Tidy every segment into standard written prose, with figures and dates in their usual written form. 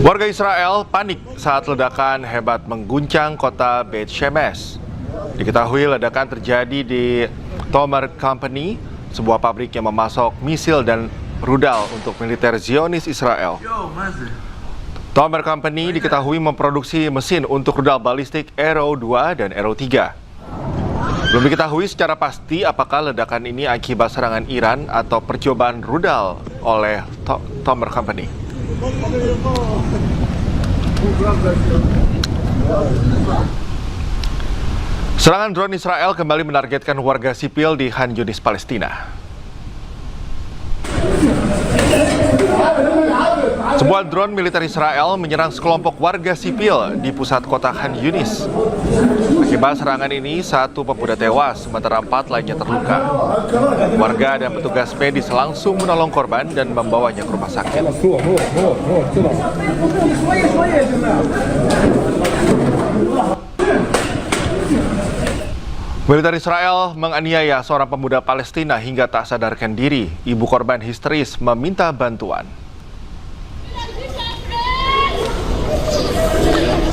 Warga Israel panik saat ledakan hebat mengguncang kota Beit Shemesh. Diketahui ledakan terjadi di Tomer Company, sebuah pabrik yang memasok misil dan rudal untuk militer Zionis Israel. Tomer Company diketahui memproduksi mesin untuk rudal balistik Arrow 2 dan Arrow 3. Belum diketahui secara pasti apakah ledakan ini akibat serangan Iran atau percobaan rudal oleh Tomer Company. Serangan drone Israel kembali menargetkan warga sipil di Khan Yunis, Palestina. Sebuah drone militer Israel menyerang sekelompok warga sipil di pusat kota Khan Yunis. Akibat serangan ini, satu pemuda tewas, sementara 4 lainnya terluka. Warga dan petugas medis langsung menolong korban dan membawanya ke rumah sakit. Militer Israel menganiaya seorang pemuda Palestina hingga tak sadarkan diri. Ibu korban histeris meminta bantuan.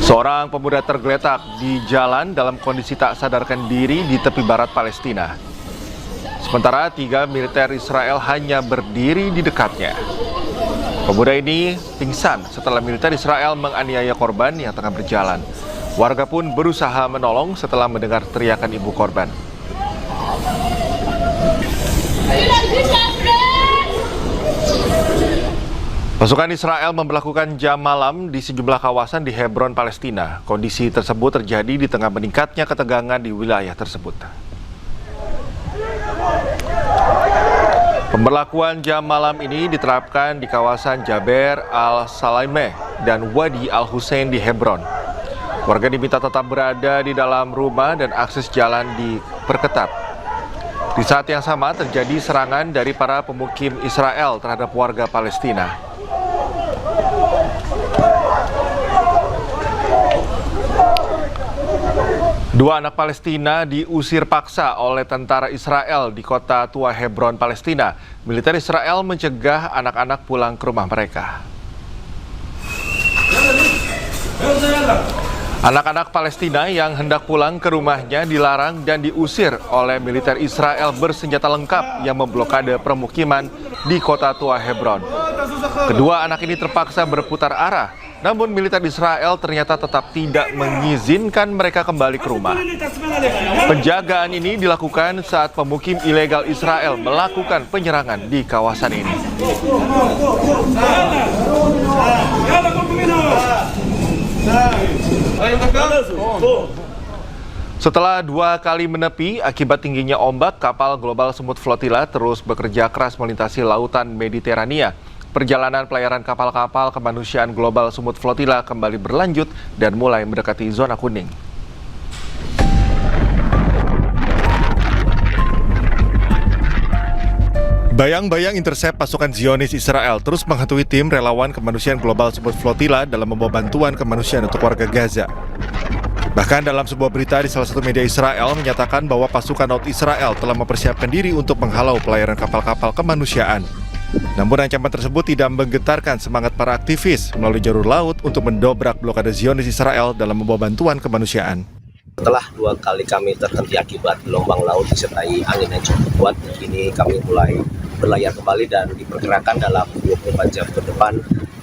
Seorang pemuda tergeletak di jalan dalam kondisi tak sadarkan diri di tepi barat Palestina. Sementara 3 militer Israel hanya berdiri di dekatnya. Pemuda ini pingsan setelah militer Israel menganiaya korban yang tengah berjalan. Warga pun berusaha menolong setelah mendengar teriakan ibu korban. Pasukan Israel memberlakukan jam malam di sejumlah kawasan di Hebron, Palestina. Kondisi tersebut terjadi di tengah meningkatnya ketegangan di wilayah tersebut. Pemberlakuan jam malam ini diterapkan di kawasan Jaber al-Salaimeh dan Wadi al-Hussein di Hebron. Warga diminta tetap berada di dalam rumah dan akses jalan diperketat. Di saat yang sama terjadi serangan dari para pemukim Israel terhadap warga Palestina. Dua anak Palestina diusir paksa oleh tentara Israel di kota tua Hebron, Palestina. Militer Israel mencegah anak-anak pulang ke rumah mereka. Anak-anak Palestina yang hendak pulang ke rumahnya dilarang dan diusir oleh militer Israel bersenjata lengkap yang memblokade permukiman di kota tua Hebron. Kedua anak ini terpaksa berputar arah, namun militer Israel ternyata tetap tidak mengizinkan mereka kembali ke rumah. Penjagaan ini dilakukan saat pemukim ilegal Israel melakukan penyerangan di kawasan ini. Setelah 2 kali menepi akibat tingginya ombak, kapal Global Smooth Flotilla terus bekerja keras melintasi lautan Mediterania. Perjalanan pelayaran kapal-kapal kemanusiaan Global Smooth Flotilla kembali berlanjut dan mulai mendekati zona kuning. Bayang-bayang intercept pasukan Zionis Israel terus menghantui tim relawan kemanusiaan Global Smooth Flotilla dalam membawa bantuan kemanusiaan untuk warga Gaza. Bahkan dalam sebuah berita di salah satu media Israel menyatakan bahwa pasukan laut Israel telah mempersiapkan diri untuk menghalau pelayaran kapal-kapal kemanusiaan. Namun ancaman tersebut tidak menggetarkan semangat para aktivis melalui jalur laut untuk mendobrak blokade Zionis Israel dalam membawa bantuan kemanusiaan. Setelah 2 kali kami terhenti akibat gelombang laut disertai angin yang cukup kuat, kini kami mulai berlayar kembali dan diperkirakan dalam 24 jam ke depan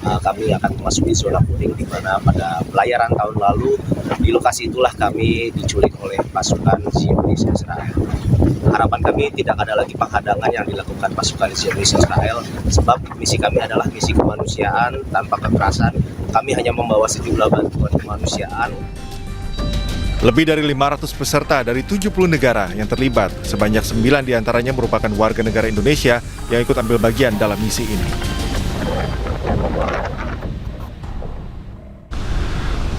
kami akan memasuki zona kuning, di mana pada pelayaran tahun lalu di lokasi itulah kami diculik oleh pasukan Zionis Israel. Harapan kami tidak ada lagi penghadangan yang dilakukan pasukan Zionis Israel, sebab misi kami adalah misi kemanusiaan tanpa kekerasan. Kami hanya membawa sejumlah bantuan kemanusiaan. Lebih dari 500 peserta dari 70 negara yang terlibat, sebanyak 9 diantaranya merupakan warga negara Indonesia yang ikut ambil bagian dalam misi ini.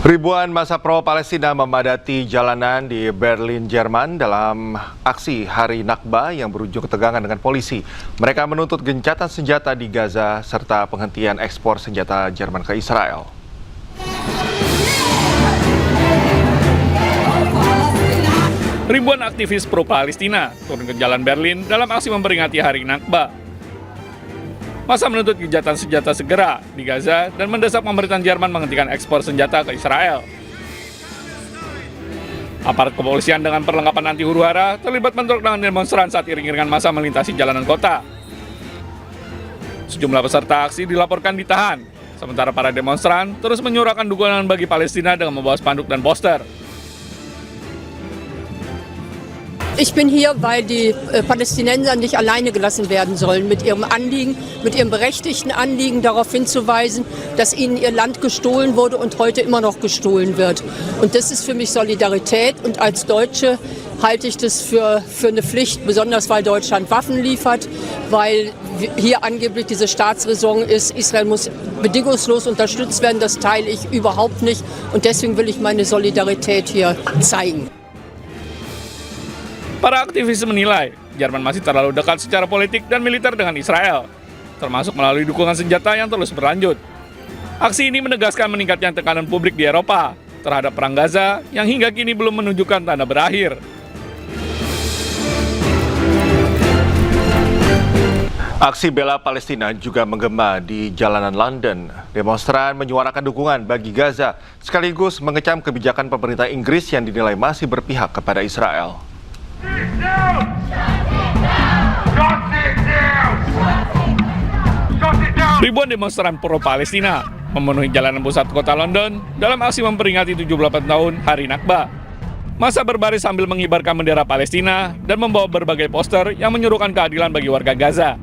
Ribuan massa pro-Palestina memadati jalanan di Berlin, Jerman dalam aksi Hari Nakba yang berujung ketegangan dengan polisi. Mereka menuntut gencatan senjata di Gaza serta penghentian ekspor senjata Jerman ke Israel. Ribuan aktivis pro-Palestina turun ke jalan Berlin dalam aksi memperingati Hari Nakba. Masa menuntut gencatan senjata segera di Gaza dan mendesak pemerintahan Jerman menghentikan ekspor senjata ke Israel. Aparat kepolisian dengan perlengkapan anti huru-hara terlibat bentrok dengan demonstran saat iring-iringan massa melintasi jalanan kota. Sejumlah peserta aksi dilaporkan ditahan, sementara para demonstran terus menyuarakan dukungan bagi Palestina dengan membawa spanduk dan poster. Ich bin hier, weil die Palästinenser nicht alleine gelassen werden sollen mit ihrem Anliegen, mit ihrem berechtigten Anliegen darauf hinzuweisen, dass ihnen ihr Land gestohlen wurde und heute immer noch gestohlen wird. Und das ist für mich Solidarität und als Deutsche halte ich das für eine Pflicht, besonders weil Deutschland Waffen liefert, weil hier angeblich diese Staatsräson ist, Israel muss bedingungslos unterstützt werden, das teile ich überhaupt nicht und deswegen will ich meine Solidarität hier zeigen. Para aktivis menilai Jerman masih terlalu dekat secara politik dan militer dengan Israel, termasuk melalui dukungan senjata yang terus berlanjut. Aksi ini menegaskan meningkatnya tekanan publik di Eropa terhadap perang Gaza yang hingga kini belum menunjukkan tanda berakhir. Aksi bela Palestina juga menggema di jalanan London. Demonstran menyuarakan dukungan bagi Gaza, sekaligus mengecam kebijakan pemerintah Inggris yang dinilai masih berpihak kepada Israel. Ribuan demonstran pro-Palestina memenuhi jalanan pusat kota London dalam aksi memperingati 78 tahun Hari Nakba. Massa berbaris sambil mengibarkan bendera Palestina dan membawa berbagai poster yang menyerukan keadilan bagi warga Gaza.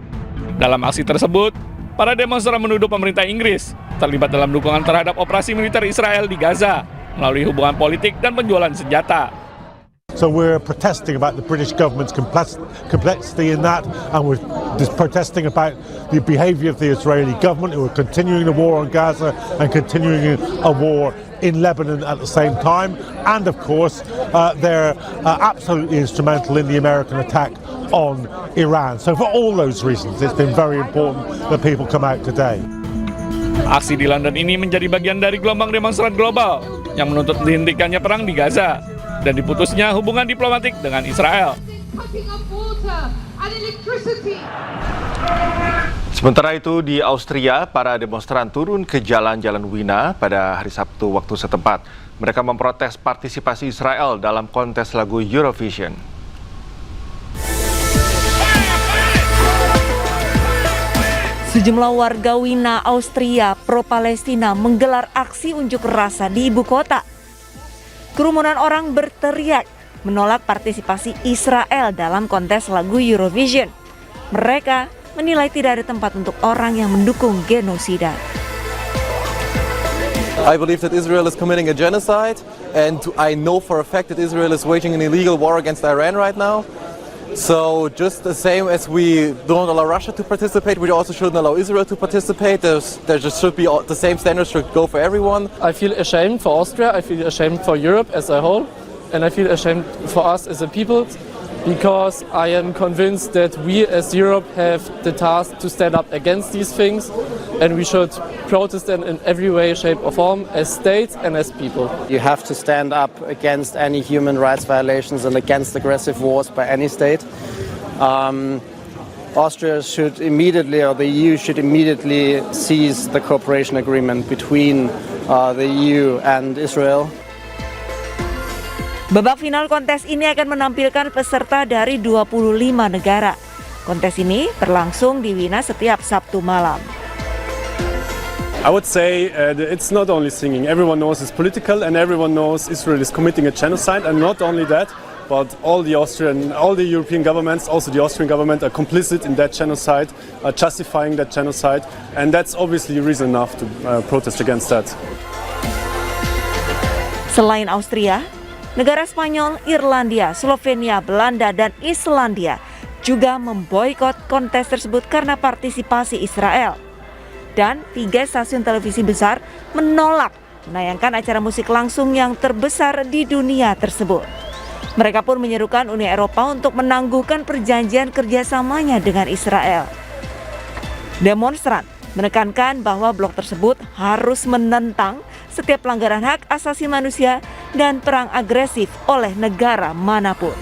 Dalam aksi tersebut, para demonstran menuduh pemerintah Inggris terlibat dalam dukungan terhadap operasi militer Israel di Gaza melalui hubungan politik dan penjualan senjata. So we're protesting about the British government's complexity in that, and we're just protesting about the behaviour of the Israeli government, who are continuing the war on Gaza and continuing a war in Lebanon at the same time. And of course, they're absolutely instrumental in the American attack on Iran. So for all those reasons, it's been very important that people come out today. Aksi di London ini menjadi bagian dari gelombang demonstran global yang menuntut dihentikannya perang di Gaza dan diputusnya hubungan diplomatik dengan Israel. Sementara itu di Austria, para demonstran turun ke jalan-jalan Wina pada hari Sabtu waktu setempat. Mereka memprotes partisipasi Israel dalam kontes lagu Eurovision. Sejumlah warga Wina, Austria, pro-Palestina menggelar aksi unjuk rasa di ibu kota. Kerumunan orang berteriak menolak partisipasi Israel dalam kontes lagu Eurovision. Mereka menilai tidak ada tempat untuk orang yang mendukung genosida. I believe that Israel is committing a genocide, and I know for a fact that Israel is waging an illegal war against Iran right now. So just the same as we don't allow Russia to participate, we also shouldn't allow Israel to participate. There just should be the same standards should go for everyone. I feel ashamed for Austria, I feel ashamed for Europe as a whole, and I feel ashamed for us as a people, because I am convinced that we as Europe have the task to stand up against these things, and we should protest them in every way, shape or form, as states and as people. You have to stand up against any human rights violations and against aggressive wars by any state. Austria should immediately, or the EU should immediately seize the cooperation agreement between the EU and Israel. Babak final kontes ini akan menampilkan peserta dari 25 negara. Kontes ini berlangsung di Wina setiap Sabtu malam. I would say it's not only singing. Everyone knows it's political, and everyone knows Israel is committing a genocide. And not only that, but all the European governments, also the Austrian government, are complicit in that genocide, justifying that genocide, and that's obviously reason enough to protest against that. Selain Austria, negara Spanyol, Irlandia, Slovenia, Belanda, dan Islandia juga memboikot kontes tersebut karena partisipasi Israel. Dan 3 stasiun televisi besar menolak menayangkan acara musik langsung yang terbesar di dunia tersebut. Mereka pun menyerukan Uni Eropa untuk menangguhkan perjanjian kerjasamanya dengan Israel. Demonstran menekankan bahwa blok tersebut harus menentang setiap pelanggaran hak asasi manusia dan perang agresif oleh negara manapun.